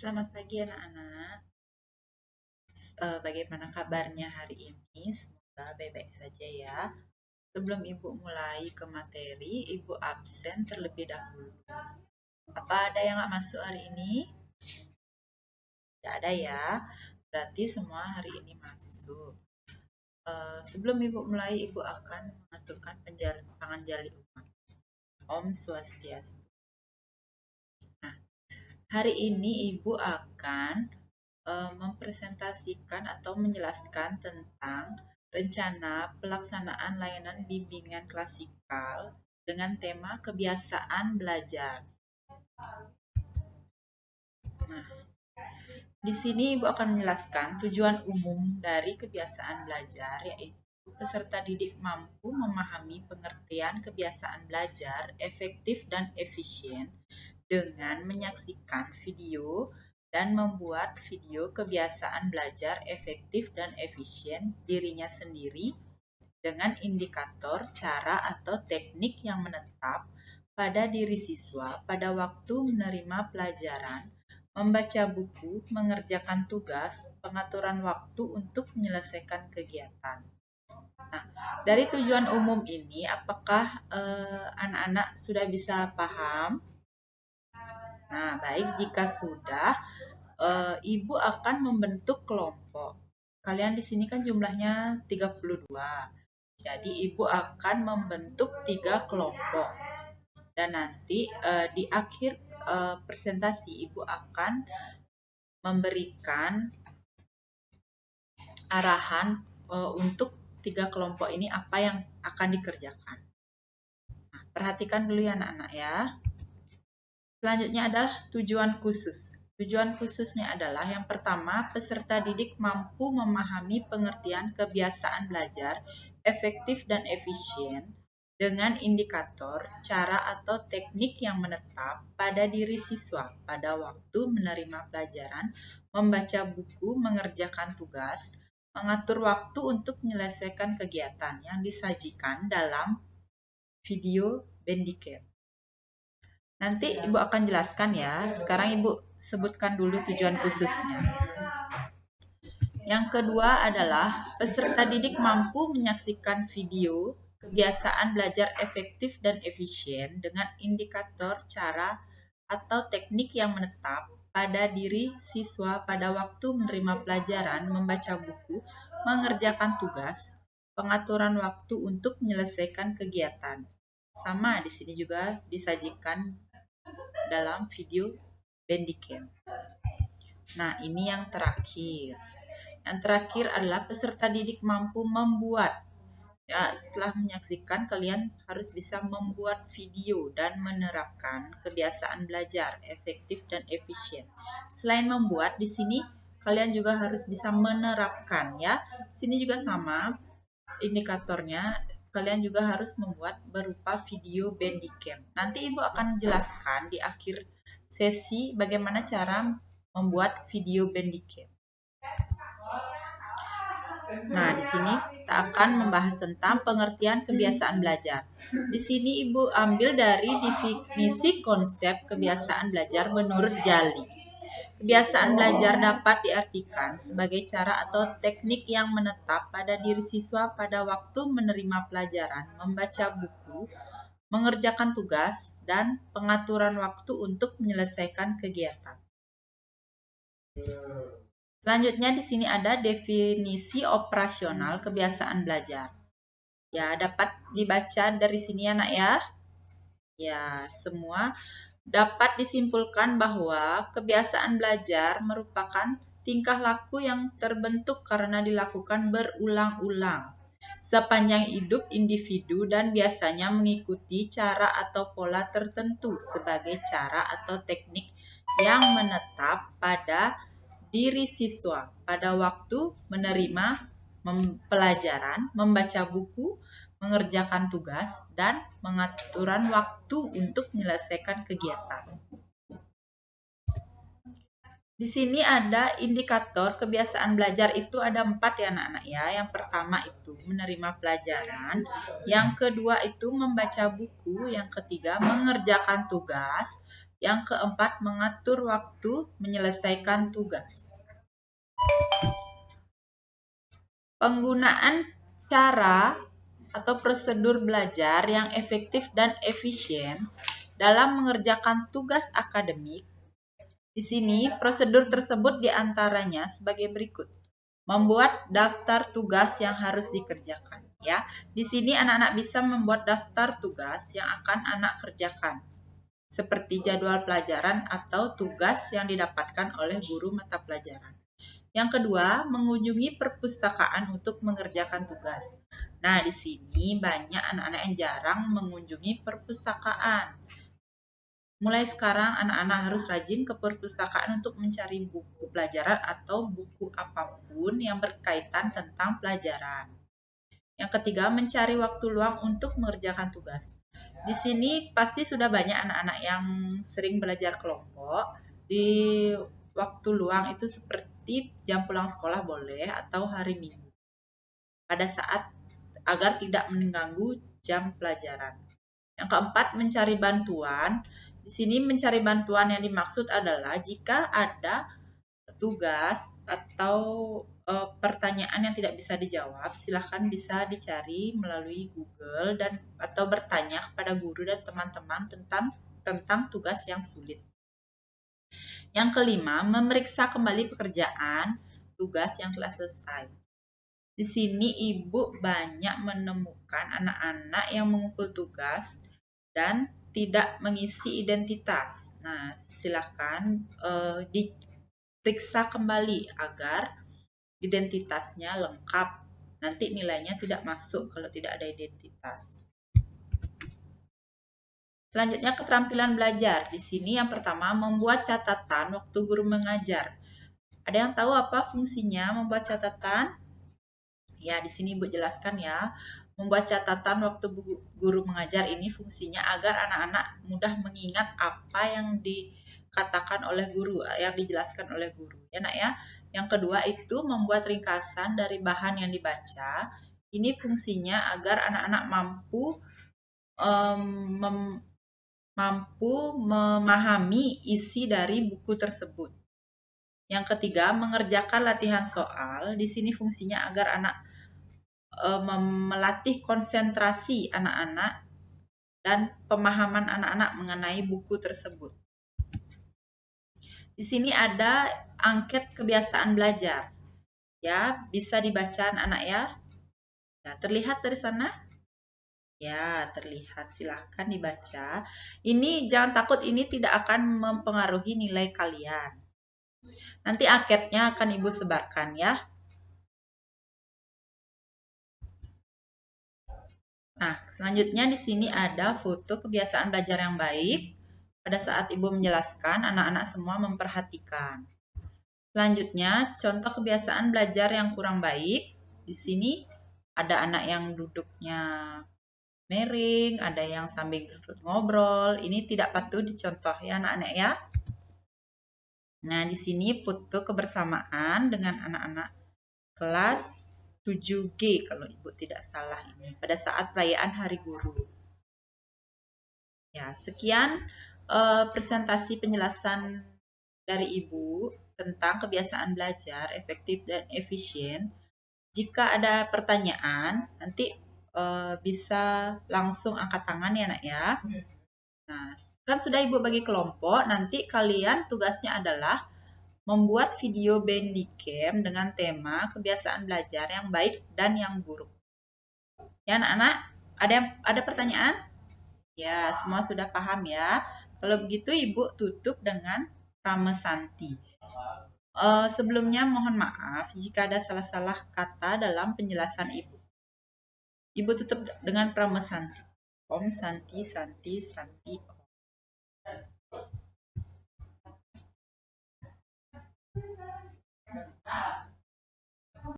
Selamat pagi anak-anak. Bagaimana kabarnya hari ini? Semoga baik-baik saja ya. Sebelum Ibu mulai ke materi, Ibu absen terlebih dahulu. Apa ada yang nggak masuk hari ini? Tidak ada ya. Berarti semua hari ini masuk. Sebelum Ibu mulai, Ibu akan mengaturkan panganjali umat. Om Swastiastu. Nah, hari ini Ibu akan mempresentasikan atau menjelaskan tentang rencana pelaksanaan layanan bimbingan klasikal dengan tema kebiasaan belajar. Nah, di sini Ibu akan menjelaskan tujuan umum dari kebiasaan belajar, yaitu peserta didik mampu memahami pengertian kebiasaan belajar efektif dan efisien dengan menyaksikan video dan membuat video kebiasaan belajar efektif dan efisien dirinya sendiri dengan indikator, cara, atau teknik yang menetap pada diri siswa pada waktu menerima pelajaran, membaca buku, mengerjakan tugas, pengaturan waktu untuk menyelesaikan kegiatan. Nah, dari tujuan umum ini, apakah anak-anak sudah bisa paham? Nah, baik jika sudah, Ibu akan membentuk kelompok. Kalian di sini kan jumlahnya 32. Jadi Ibu akan membentuk 3 kelompok. Dan nanti di akhir presentasi Ibu akan memberikan arahan untuk 3 kelompok ini apa yang akan dikerjakan. Nah, perhatikan dulu ya anak-anak ya. Selanjutnya adalah tujuan khusus. Tujuan khususnya adalah yang pertama, peserta didik mampu memahami pengertian kebiasaan belajar efektif dan efisien dengan indikator, cara atau teknik yang menetap pada diri siswa pada waktu menerima pelajaran, membaca buku, mengerjakan tugas, mengatur waktu untuk menyelesaikan kegiatan yang disajikan dalam video Bandicam. Nanti Ibu akan jelaskan ya. Sekarang Ibu sebutkan dulu tujuan khususnya. Yang kedua adalah peserta didik mampu menyaksikan video kebiasaan belajar efektif dan efisien dengan indikator, cara, atau teknik yang menetap pada diri siswa pada waktu menerima pelajaran, membaca buku, mengerjakan tugas, pengaturan waktu untuk menyelesaikan kegiatan. Sama di sini juga disajikan dalam video Bandicam. Nah, ini yang terakhir. Yang terakhir adalah peserta didik mampu membuat. Ya, setelah menyaksikan, kalian harus bisa membuat video dan menerapkan kebiasaan belajar efektif dan efisien. Selain membuat, di sini kalian juga harus bisa menerapkan ya. Sini juga sama indikatornya. Kalian juga harus membuat berupa video Bandicam. Nanti Ibu akan jelaskan di akhir sesi bagaimana cara membuat video Bandicam. Nah, di sini kita akan membahas tentang pengertian kebiasaan belajar. Di sini Ibu ambil dari definisi konsep kebiasaan belajar menurut Jali. Kebiasaan belajar dapat diartikan sebagai cara atau teknik yang menetap pada diri siswa pada waktu menerima pelajaran, membaca buku, mengerjakan tugas, dan pengaturan waktu untuk menyelesaikan kegiatan. Selanjutnya di sini ada definisi operasional kebiasaan belajar. Ya, dapat dibaca dari sini ya, Nak ya. Ya, semua dapat disimpulkan bahwa kebiasaan belajar merupakan tingkah laku yang terbentuk karena dilakukan berulang-ulang sepanjang hidup individu dan biasanya mengikuti cara atau pola tertentu sebagai cara atau teknik yang menetap pada diri siswa pada waktu menerima pelajaran, membaca buku, mengerjakan tugas, dan pengaturan waktu untuk menyelesaikan kegiatan. Di sini ada indikator kebiasaan belajar itu ada 4 ya anak-anak ya. Yang pertama itu menerima pelajaran, yang kedua itu membaca buku, yang ketiga mengerjakan tugas, Yang keempat, mengatur waktu menyelesaikan tugas. Penggunaan cara atau prosedur belajar yang efektif dan efisien dalam mengerjakan tugas akademik. Di sini, prosedur tersebut diantaranya sebagai berikut. Membuat daftar tugas yang harus dikerjakan. Ya, di sini anak-anak bisa membuat daftar tugas yang akan anak kerjakan, seperti jadwal pelajaran atau tugas yang didapatkan oleh guru mata pelajaran. Yang kedua, mengunjungi perpustakaan untuk mengerjakan tugas. Nah, di sini banyak anak-anak yang jarang mengunjungi perpustakaan. Mulai sekarang, anak-anak harus rajin ke perpustakaan untuk mencari buku pelajaran atau buku apapun yang berkaitan tentang pelajaran. Yang ketiga, mencari waktu luang untuk mengerjakan tugas. Di sini pasti sudah banyak anak-anak yang sering belajar kelompok. Di waktu luang itu seperti jam pulang sekolah boleh atau hari Minggu. Pada saat agar tidak mengganggu jam pelajaran. Yang keempat, mencari bantuan. Di sini mencari bantuan yang dimaksud adalah jika ada tugas atau pertanyaan yang tidak bisa dijawab, silahkan bisa dicari melalui Google atau bertanya kepada guru dan teman-teman tentang tugas yang sulit. Yang kelima, memeriksa kembali pekerjaan tugas yang telah selesai. Di sini ibu banyak menemukan anak-anak yang mengumpul tugas dan tidak mengisi identitas. Nah, silahkan diperiksa kembali agar identitasnya lengkap. Nanti nilainya tidak masuk kalau tidak ada identitas. Selanjutnya, keterampilan belajar. Di sini yang pertama, membuat catatan waktu guru mengajar. Ada yang tahu apa fungsinya membuat catatan? Ya, di sini Ibu jelaskan ya. Membuat catatan waktu guru mengajar ini fungsinya agar anak-anak mudah mengingat apa yang dikatakan oleh guru, yang dijelaskan oleh guru. Ya, Nak ya. Yang kedua itu membuat ringkasan dari bahan yang dibaca. Ini fungsinya agar anak-anak mampu memahami isi dari buku tersebut. Yang ketiga, mengerjakan latihan soal. Di sini fungsinya agar anak melatih konsentrasi anak-anak dan pemahaman anak-anak mengenai buku tersebut. Di sini ada angket kebiasaan belajar. Ya, bisa dibaca anak-anak ya. Ya, terlihat dari sana? Ya, terlihat. Silahkan dibaca. Ini jangan takut, ini tidak akan mempengaruhi nilai kalian. Nanti anketnya akan Ibu sebarkan ya. Nah, selanjutnya di sini ada foto kebiasaan belajar yang baik. Pada saat Ibu menjelaskan, anak-anak semua memperhatikan. Selanjutnya, contoh kebiasaan belajar yang kurang baik. Di sini ada anak yang duduknya miring, ada yang sambil ngobrol. Ini tidak patut dicontoh ya anak-anak ya. Nah, di sini foto kebersamaan dengan anak-anak kelas 7G kalau Ibu tidak salah ini pada saat perayaan Hari Guru. Ya, sekian presentasi penjelasan dari Ibu tentang kebiasaan belajar efektif dan efisien. Jika ada pertanyaan, nanti bisa langsung angkat tangan ya Nak ya. Nah, kan sudah Ibu bagi kelompok, nanti kalian tugasnya adalah membuat video Bandicam dengan tema kebiasaan belajar yang baik dan yang buruk. Ya anak-anak, ada pertanyaan? Ya, semua sudah paham ya. Kalau begitu Ibu tutup dengan pramesanti. Sebelumnya mohon maaf jika ada salah-salah kata dalam penjelasan Ibu. Ibu tutup dengan pramesanti. Om Santi Santi Santi Om.